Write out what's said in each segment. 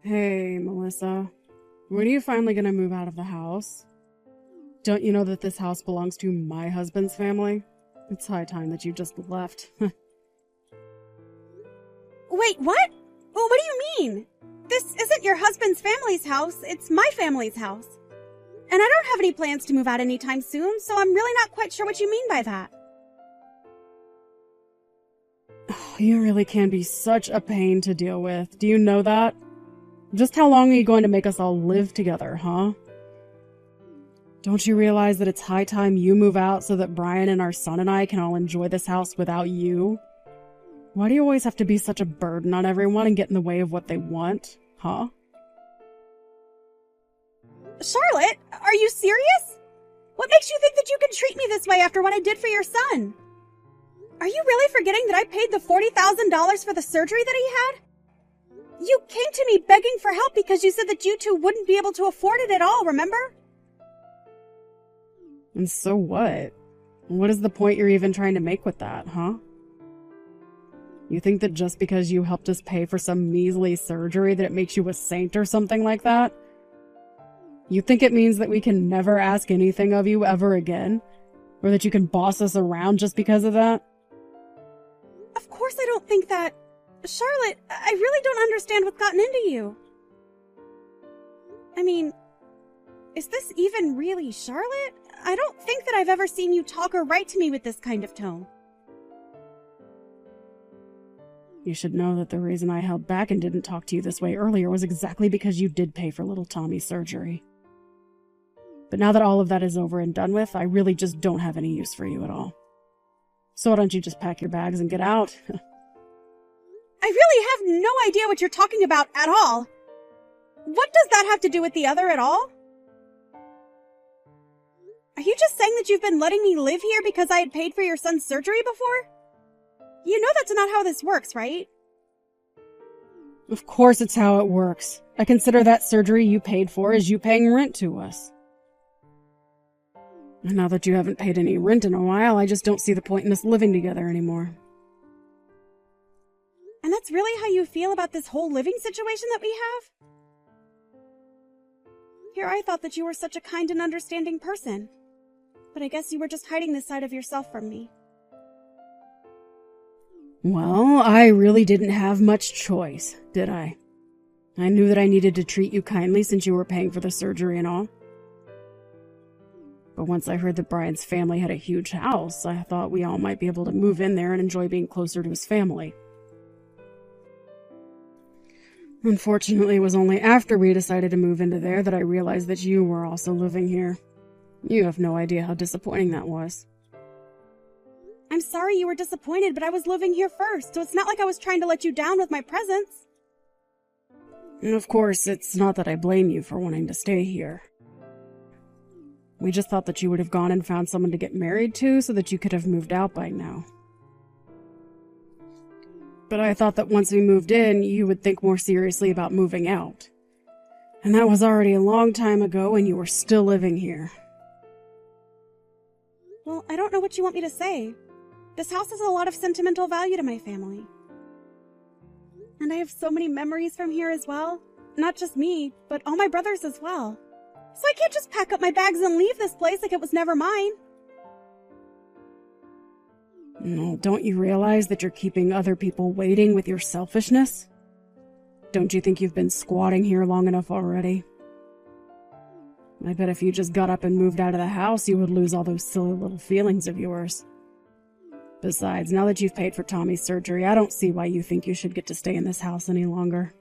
Hey, Melissa. When are you finally gonna move out of the house? Don't you know that this house belongs to my husband's family? It's high time that you just left. Wait, what? Well, what do you mean? This isn't your husband's family's house, it's my family's house. And I don't have any plans to move out anytime soon, so I'm really not quite sure what you mean by that. You really can be such a pain to deal with. Do you know that? Just how long are you going to make us all live together, huh? Don't you realize that it's high time you move out so that Brian and our son and I can all enjoy this house without you? Why do you always have to be such a burden on everyone and get in the way of what they want, huh? Charlotte, are you serious? What makes you think that you can treat me this way after what I did for your son? Are you really forgetting that I paid the $40,000 for the surgery that he had? You came to me begging for help because you said that you two wouldn't be able to afford it at all, remember? And so what? What is the point you're even trying to make with that, huh? You think that just because you helped us pay for some measly surgery that it makes you a saint or something like that? You think it means that we can never ask anything of you ever again? Or that you can boss us around just because of that? Of course I don't think that. Charlotte, I really don't understand what's gotten into you. I mean, is this even really Charlotte? I don't think that I've ever seen you talk or write to me with this kind of tone. You should know that the reason I held back and didn't talk to you this way earlier was exactly because you did pay for little Tommy's surgery. But now that all of that is over and done with, I really just don't have any use for you at all. So why don't you just pack your bags and get out? I really have no idea what you're talking about at all. What does that have to do with the other at all? Are you just saying that you've been letting me live here because I had paid for your son's surgery before? You know that's not how this works, right? Of course it's how it works. I consider that surgery you paid for as you paying rent to us. And now that you haven't paid any rent in a while, I just don't see the point in us living together anymore. And that's really how you feel about this whole living situation that we have? Here I thought that you were such a kind and understanding person. But I guess you were just hiding this side of yourself from me. Well, I really didn't have much choice, did I? I knew that I needed to treat you kindly since you were paying for the surgery and all. But once I heard that Brian's family had a huge house, I thought we all might be able to move in there and enjoy being closer to his family. Unfortunately, it was only after we decided to move into there that I realized that you were also living here. You have no idea how disappointing that was. I'm sorry you were disappointed, but I was living here first, so it's not like I was trying to let you down with my presence. And of course, it's not that I blame you for wanting to stay here. We just thought that you would have gone and found someone to get married to so that you could have moved out by now. But I thought that once we moved in, you would think more seriously about moving out. And that was already a long time ago and you were still living here. Well, I don't know what you want me to say. This house has a lot of sentimental value to my family. And I have so many memories from here as well. Not just me, but all my brothers as well. So I can't just pack up my bags and leave this place like it was never mine. No, don't you realize that you're keeping other people waiting with your selfishness? Don't you think you've been squatting here long enough already? I bet if you just got up and moved out of the house, you would lose all those silly little feelings of yours. Besides, now that you've paid for Tommy's surgery, I don't see why you think you should get to stay in this house any longer.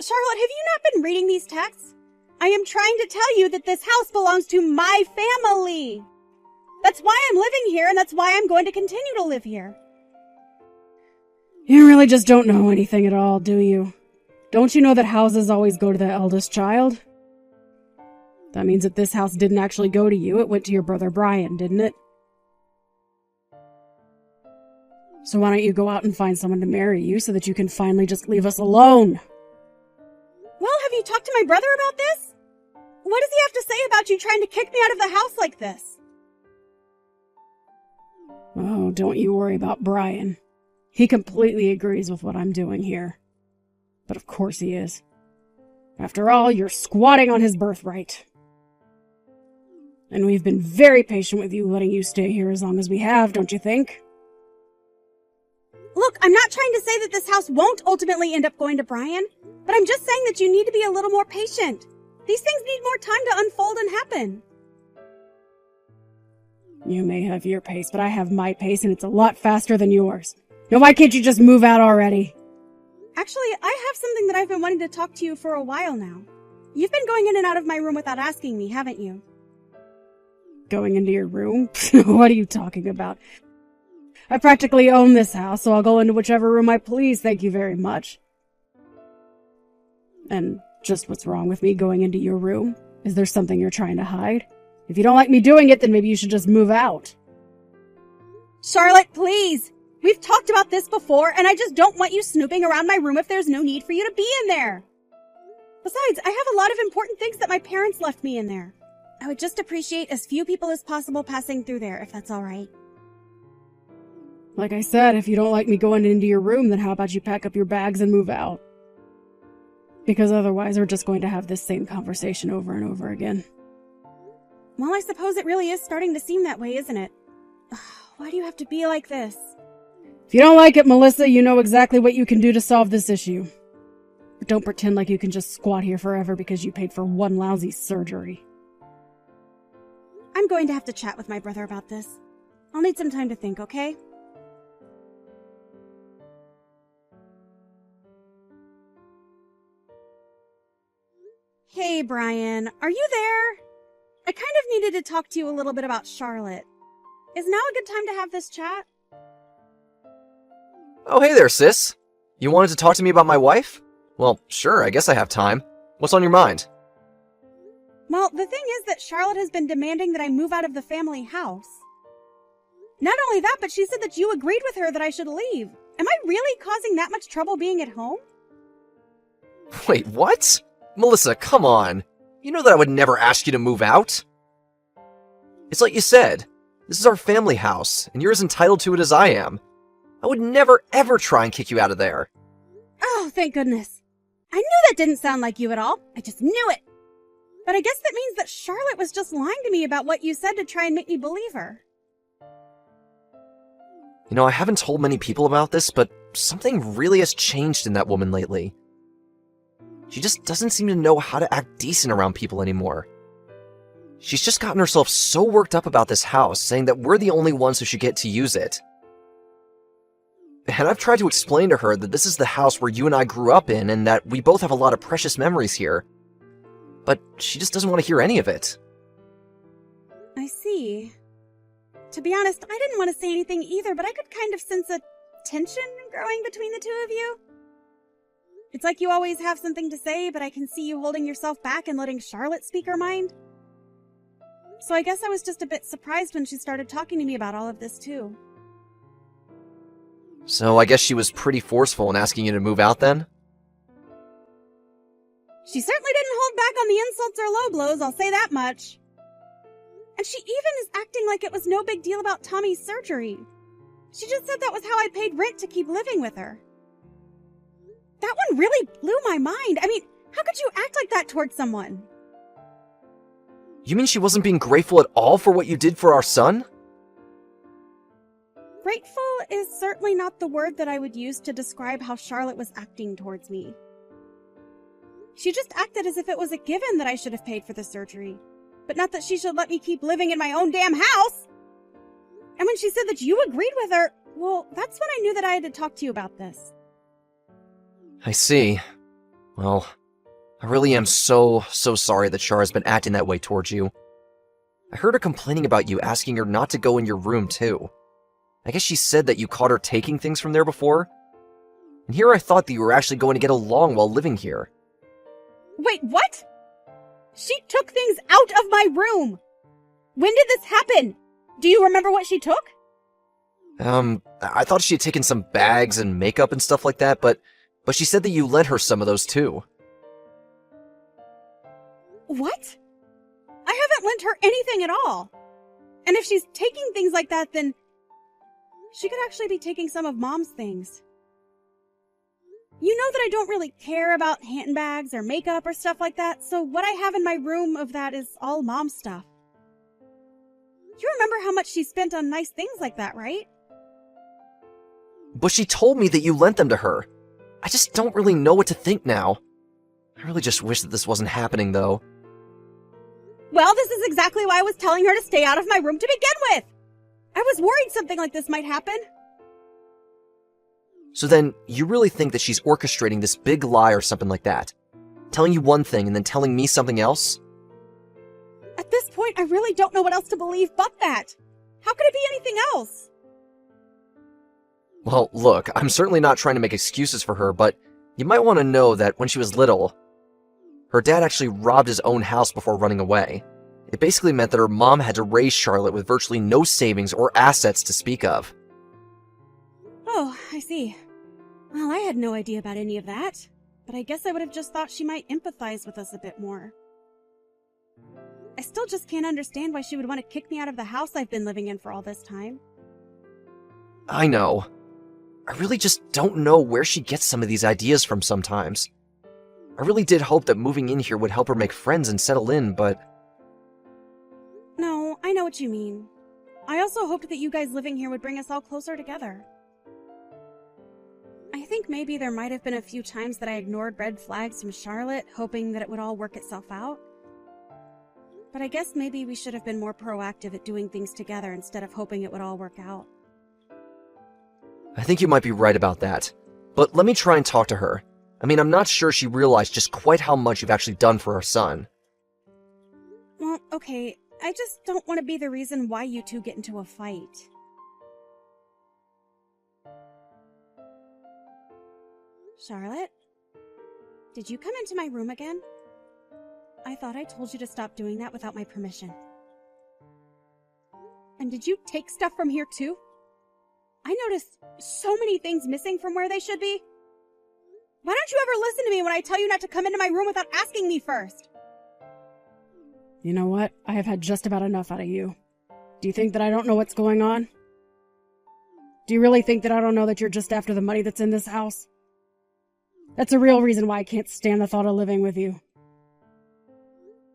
Charlotte, have you not been reading these texts? I am trying to tell you that this house belongs to my family. That's why I'm living here, and that's why I'm going to continue to live here. You really just don't know anything at all, do you? Don't you know that houses always go to the eldest child? That means that this house didn't actually go to you, it went to your brother Brian, didn't it? So why don't you go out and find someone to marry you so that you can finally just leave us alone? Well, have you talked to my brother about this? What does he have to say about you trying to kick me out of the house like this? Oh, don't you worry about Brian. He completely agrees with what I'm doing here. But of course he is. After all, you're squatting on his birthright. And we've been very patient with you, letting you stay here as long as we have, don't you think? Look, I'm not trying to say that this house won't ultimately end up going to Brian, but I'm just saying that you need to be a little more patient. These things need more time to unfold and happen. You may have your pace, but I have my pace, and it's a lot faster than yours. Now why can't you just move out already? Actually, I have something that I've been wanting to talk to you for a while now. You've been going in and out of my room without asking me, haven't you? Going into your room? What are you talking about? I practically own this house, so I'll go into whichever room I please, thank you very much. And just what's wrong with me going into your room? Is there something you're trying to hide? If you don't like me doing it, then maybe you should just move out. Charlotte, please! We've talked about this before, and I just don't want you snooping around my room if there's no need for you to be in there. Besides, I have a lot of important things that my parents left me in there. I would just appreciate as few people as possible passing through there, if that's all right. Like I said, if you don't like me going into your room, then how about you pack up your bags and move out? Because otherwise, we're just going to have this same conversation over and over again. Well, I suppose it really is starting to seem that way, isn't it? Why do you have to be like this? If you don't like it, Melissa, you know exactly what you can do to solve this issue. But don't pretend like you can just squat here forever because you paid for one lousy surgery. I'm going to have to chat with my brother about this. I'll need some time to think, okay? Hey, Brian, are you there? I kind of needed to talk to you a little bit about Charlotte. Is now a good time to have this chat? Oh, hey there, sis. You wanted to talk to me about my wife? Well, sure, I guess I have time. What's on your mind? Well, the thing is that Charlotte has been demanding that I move out of the family house. Not only that, but she said that you agreed with her that I should leave. Am I really causing that much trouble being at home? Wait, what? Melissa, come on. You know that I would never ask you to move out. It's like you said. This is our family house, and you're as entitled to it as I am. I would never, ever try and kick you out of there. Oh, thank goodness. I knew that didn't sound like you at all. I just knew it. But I guess that means that Charlotte was just lying to me about what you said to try and make me believe her. You know, I haven't told many people about this, but something really has changed in that woman lately. She just doesn't seem to know how to act decent around people anymore. She's just gotten herself so worked up about this house, saying that we're the only ones who should get to use it. And I've tried to explain to her that this is the house where you and I grew up in, and that we both have a lot of precious memories here. But she just doesn't want to hear any of it. I see. To be honest, I didn't want to say anything either, but I could kind of sense a tension growing between the two of you. It's like you always have something to say, but I can see you holding yourself back and letting Charlotte speak her mind. So I guess I was just a bit surprised when she started talking to me about all of this too. So I guess she was pretty forceful in asking you to move out then? She certainly didn't hold back on the insults or low blows, I'll say that much. And she even is acting like it was no big deal about Tommy's surgery. She just said that was how I paid rent to keep living with her. That one really blew my mind. I mean, how could you act like that towards someone? You mean she wasn't being grateful at all for what you did for our son? Grateful is certainly not the word that I would use to describe how Charlotte was acting towards me. She just acted as if it was a given that I should have paid for the surgery, but not that she should let me keep living in my own damn house. And when she said that you agreed with her, well, that's when I knew that I had to talk to you about this. I see. Well, I really am so sorry that Char has been acting that way towards you. I heard her complaining about you, asking her not to go in your room too. I guess she said that you caught her taking things from there before. And here I thought that you were actually going to get along while living here. Wait, what? She took things out of my room! When did this happen? Do you remember what she took? I thought she had taken some bags and makeup and stuff like that, but she said that you lent her some of those too. What? I haven't lent her anything at all. And if she's taking things like that, then she could actually be taking some of Mom's things. You know that I don't really care about handbags or makeup or stuff like that, so what I have in my room of that is all mom stuff. You remember how much she spent on nice things like that, right? But she told me that you lent them to her. I just don't really know what to think now. I really just wish that this wasn't happening, though. Well, this is exactly why I was telling her to stay out of my room to begin with. I was worried something like this might happen. So then, you really think that she's orchestrating this big lie or something like that? Telling you one thing and then telling me something else? At this point, I really don't know what else to believe but that. How could it be anything else? Well, look, I'm certainly not trying to make excuses for her, but you might want to know that when she was little, her dad actually robbed his own house before running away. It basically meant that her mom had to raise Charlotte with virtually no savings or assets to speak of. Oh, I see. Well, I had no idea about any of that, but I guess I would have just thought she might empathize with us a bit more. I still just can't understand why she would want to kick me out of the house I've been living in for all this time. I know. I really just don't know where she gets some of these ideas from sometimes. I really did hope that moving in here would help her make friends and settle in, but... No, I know what you mean. I also hoped that you guys living here would bring us all closer together. I think maybe there might have been a few times that I ignored red flags from Charlotte, hoping that it would all work itself out. But I guess maybe we should have been more proactive at doing things together instead of hoping it would all work out. I think you might be right about that. But let me try and talk to her. I mean, I'm not sure she realized just quite how much you've actually done for her son. Well, okay, I just don't want to be the reason why you two get into a fight. Charlotte? Did you come into my room again? I thought I told you to stop doing that without my permission. And did you take stuff from here too? I noticed so many things missing from where they should be. Why don't you ever listen to me when I tell you not to come into my room without asking me first? You know what? I have had just about enough out of you. Do you think that I don't know what's going on? Do you really think that I don't know that you're just after the money that's in this house? That's a real reason why I can't stand the thought of living with you.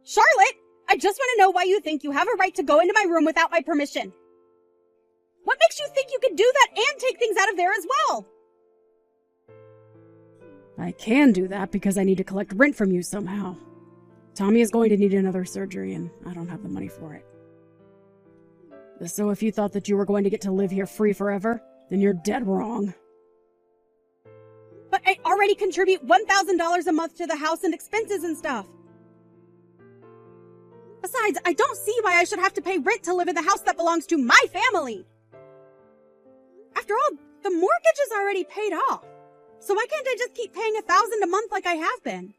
Charlotte, I just want to know why you think you have a right to go into my room without my permission. What makes you think you can do that and take things out of there as well? I can do that because I need to collect rent from you somehow. Tommy is going to need another surgery and I don't have the money for it. So if you thought that you were going to get to live here free forever, then you're dead wrong. But I already contribute $1,000 a month to the house and expenses and stuff. Besides, I don't see why I should have to pay rent to live in the house that belongs to my family. After all, the mortgage is already paid off. So why can't I just keep paying $1,000 a month like I have been?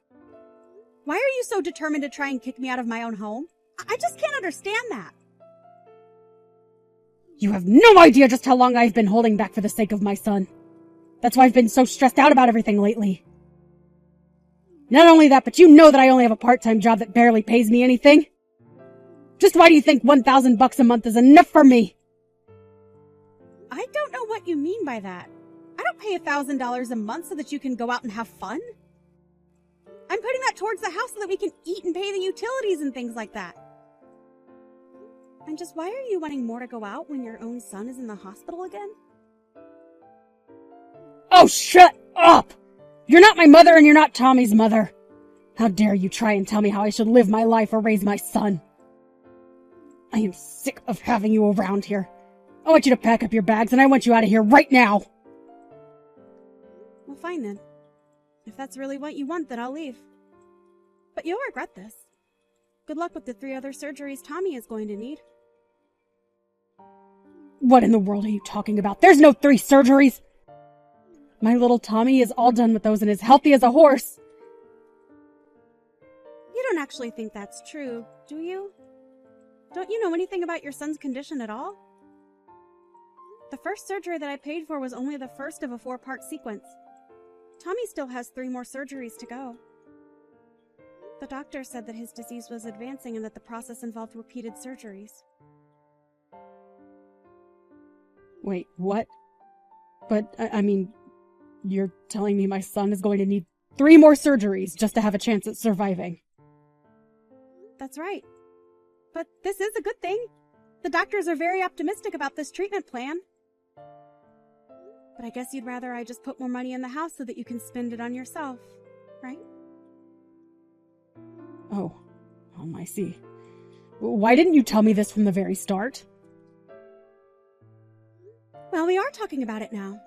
Why are you so determined to try and kick me out of my own home? I just can't understand that. You have no idea just how long I've been holding back for the sake of my son. That's why I've been so stressed out about everything lately. Not only that, but you know that I only have a part-time job that barely pays me anything. Just why do you think $1,000 a month is enough for me? I don't know what you mean by that. I don't pay $1,000 a month so that you can go out and have fun. I'm putting that towards the house so that we can eat and pay the utilities and things like that. And just why are you wanting more to go out when your own son is in the hospital again? Oh, shut up! You're not my mother and you're not Tommy's mother. How dare you try and tell me how I should live my life or raise my son? I am sick of having you around here. I want you to pack up your bags and I want you out of here right now. Well, fine then. If that's really what you want, then I'll leave. But you'll regret this. Good luck with the 3 other surgeries Tommy is going to need. What in the world are you talking about? There's no 3 surgeries! My little Tommy is all done with those and is healthy as a horse. You don't actually think that's true, do you? Don't you know anything about your son's condition at all? The first surgery that I paid for was only the first of a 4-part sequence. Tommy still has 3 more surgeries to go. The doctor said that his disease was advancing and that the process involved repeated surgeries. Wait, what? But, I mean, You're telling me my son is going to need 3 more surgeries just to have a chance at surviving? That's right. But this is a good thing. The doctors are very optimistic about this treatment plan. But I guess you'd rather I just put more money in the house so that you can spend it on yourself, right? Oh, I see. Why didn't you tell me this from the very start? Well, we are talking about it now.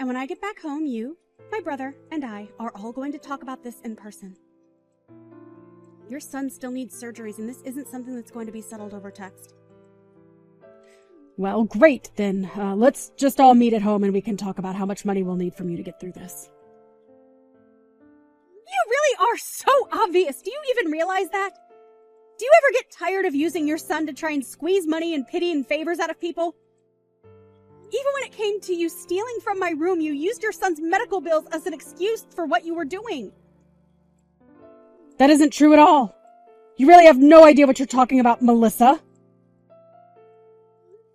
And when I get back home, you, my brother, and I are all going to talk about this in person. Your son still needs surgeries, and this isn't something that's going to be settled over text. Well, great, then. Let's just all meet at home and we can talk about how much money we'll need from you to get through this. You really are so obvious. Do you even realize that? Do you ever get tired of using your son to try and squeeze money and pity and favors out of people? Even when it came to you stealing from my room, you used your son's medical bills as an excuse for what you were doing. That isn't true at all. You really have no idea what you're talking about, Melissa.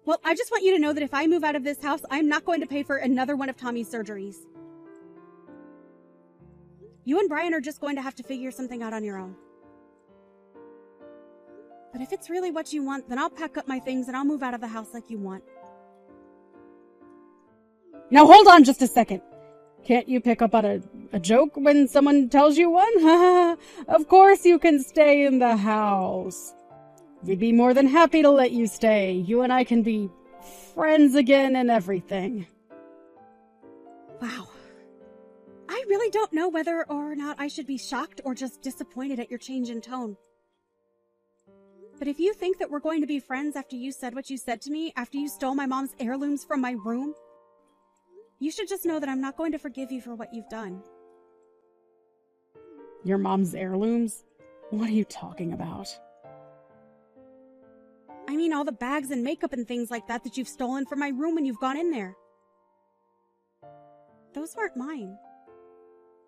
Well, I just want you to know that if I move out of this house, I'm not going to pay for another one of Tommy's surgeries. You and Brian are just going to have to figure something out on your own. But if it's really what you want, then I'll pack up my things and I'll move out of the house like you want. Now hold on just a second. Can't you pick up on a joke when someone tells you one? Of course you can stay in the house. We'd be more than happy to let you stay. You and I can be friends again and everything. Wow. I really don't know whether or not I should be shocked or just disappointed at your change in tone. But if you think that we're going to be friends after you said what you said to me, after you stole my mom's heirlooms from my room, you should just know that I'm not going to forgive you for what you've done. Your mom's heirlooms? What are you talking about? I mean all the bags and makeup and things like that you've stolen from my room when you've gone in there. Those weren't mine.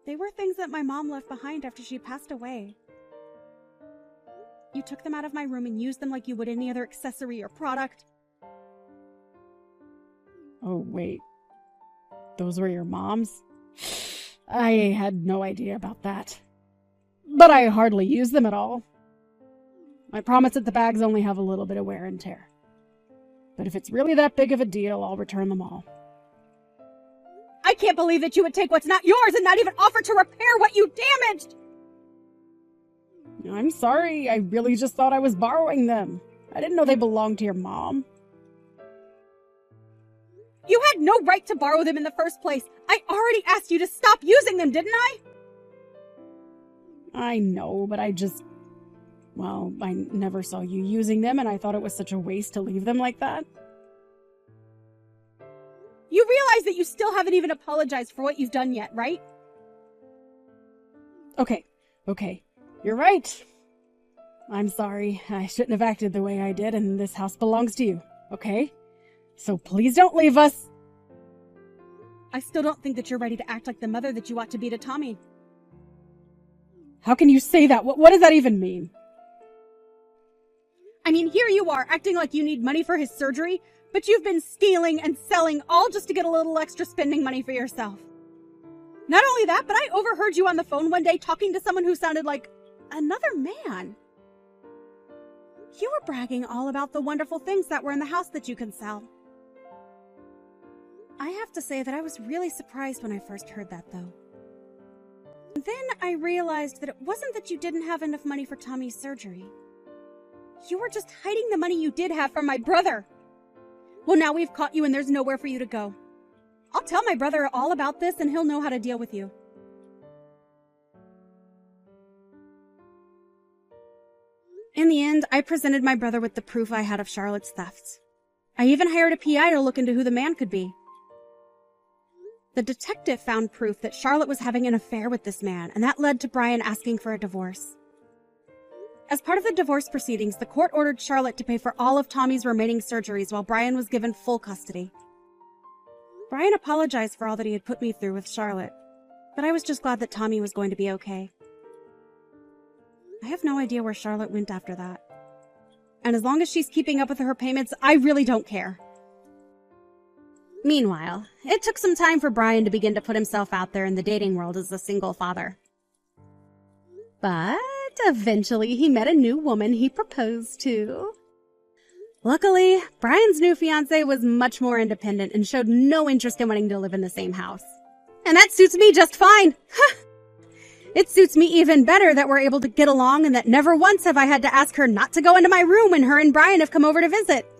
They were things that my mom left behind after she passed away. You took them out of my room and used them like you would any other accessory or product. Oh, wait. Those were your mom's? I had no idea about that. But I hardly use them at all. I promise that the bags only have a little bit of wear and tear. But if it's really that big of a deal, I'll return them all. I can't believe that you would take what's not yours and not even offer to repair what you damaged! I'm sorry, I really just thought I was borrowing them. I didn't know they belonged to your mom. You had no right to borrow them in the first place. I already asked you to stop using them, didn't I? I know, but I never saw you using them, and I thought it was such a waste to leave them like that. You realize that you still haven't even apologized for what you've done yet, right? Okay. You're right. I'm sorry. I shouldn't have acted the way I did, and this house belongs to you, okay? So please don't leave us. I still don't think that you're ready to act like the mother that you ought to be to Tommy. How can you say that? What does that even mean? I mean, here you are, acting like you need money for his surgery, but you've been stealing and selling all just to get a little extra spending money for yourself. Not only that, but I overheard you on the phone one day talking to someone who sounded like another man. You were bragging all about the wonderful things that were in the house that you can sell. I have to say that I was really surprised when I first heard that, though. Then I realized that it wasn't that you didn't have enough money for Tommy's surgery. You were just hiding the money you did have from my brother. Well, now we've caught you and there's nowhere for you to go. I'll tell my brother all about this and he'll know how to deal with you. In the end, I presented my brother with the proof I had of Charlotte's thefts. I even hired a PI to look into who the man could be. The detective found proof that Charlotte was having an affair with this man, and that led to Brian asking for a divorce. As part of the divorce proceedings, the court ordered Charlotte to pay for all of Tommy's remaining surgeries while Brian was given full custody. Brian apologized for all that he had put me through with Charlotte, but I was just glad that Tommy was going to be okay. I have no idea where Charlotte went after that. And as long as she's keeping up with her payments, I really don't care. Meanwhile, it took some time for Brian to begin to put himself out there in the dating world as a single father. But eventually he met a new woman he proposed to. Luckily, Brian's new fiancée was much more independent and showed no interest in wanting to live in the same house. And that suits me just fine. It suits me even better that we're able to get along and that never once have I had to ask her not to go into my room when her and Brian have come over to visit.